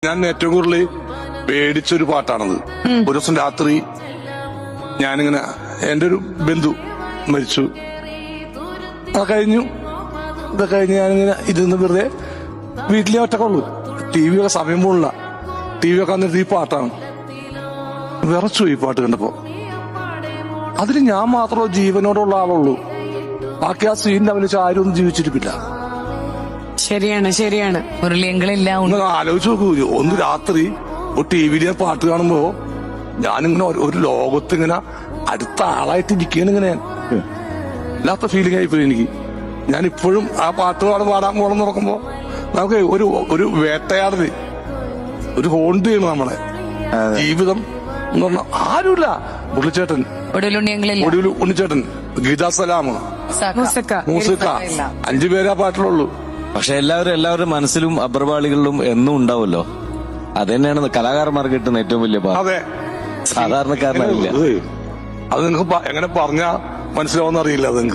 ഞാൻ ഏറ്റവും കൂടുതൽ പേടിച്ചൊരു പാട്ടാണത്. ഒരു ദിവസം രാത്രി ഞാനിങ്ങനെ എന്റെ ഒരു ബന്ധു മരിച്ചു. അത് കഴിഞ്ഞു. ഇതൊക്കെ കഴിഞ്ഞ് ഞാനിങ്ങനെ ഇരുന്ന് വെറുതെ വീട്ടിലെ ഒറ്റക്കുള്ളൂ. ടിവിയൊക്കെ സമയം പോലുള്ള ടിവിയൊക്കെ വന്നിട്ട് ഈ പാട്ടാണ്. വിറച്ചു ഈ പാട്ട് കണ്ടപ്പോ. അതിൽ ഞാൻ മാത്രമേ ജീവനോടുള്ള ആളുള്ളൂ. ബാക്കി ആ സീനിൽ അവനിച്ച് ആരും ഒന്നും ജീവിച്ചിരിപ്പില്ല. ശരിയാണ് ശരിയാണ്. മുരളിയങ്ങളില്ല. ഒന്ന് ആലോചിച്ച് നോക്കൂ. ഒന്ന് രാത്രി ഒരു ടിവിയിലെ പാട്ട് കാണുമ്പോ ഞാനിങ്ങനെ ഒരു ലോകത്തിങ്ങനെ അടുത്ത ആളായിട്ട് ഇരിക്കുകയാണ്. ഇങ്ങനെ ഇല്ലാത്ത ഫീലിംഗ് ആയിപ്പോയി എനിക്ക്. ഞാൻ ഇപ്പോഴും ആ പാട്ട് പാടാൻ പോകണം നോക്കുമ്പോ നമുക്ക് ഒരു വേട്ടയാടല്, ഒരു ഹോണ്ട് ചെയ്യണം നമ്മളെ ജീവിതം എന്ന് പറഞ്ഞാൽ. ആരുമില്ല. മുരളിച്ചേട്ടൻ, ഉണ്ണിച്ചേട്ടൻ, ഗീതാ സലാം, മൂസിക്ക, 5 പേരാ പാട്ടിലുള്ളൂ. പക്ഷെ എല്ലാവരുടെ മനസ്സിലും അഭ്രപാളികളിലും എന്നും ഉണ്ടാവുമല്ലോ. അത് തന്നെയാണ് കലാകാരന്മാർക്ക് കിട്ടുന്ന ഏറ്റവും വലിയ പാട്ട്. അതെ, സാധാരണക്കാരനല്ല. അത് നിങ്ങൾക്ക് എങ്ങനെ പറഞ്ഞാ മനസ്സിലാവുന്ന അറിയില്ല അത് നിങ്ങൾക്ക്.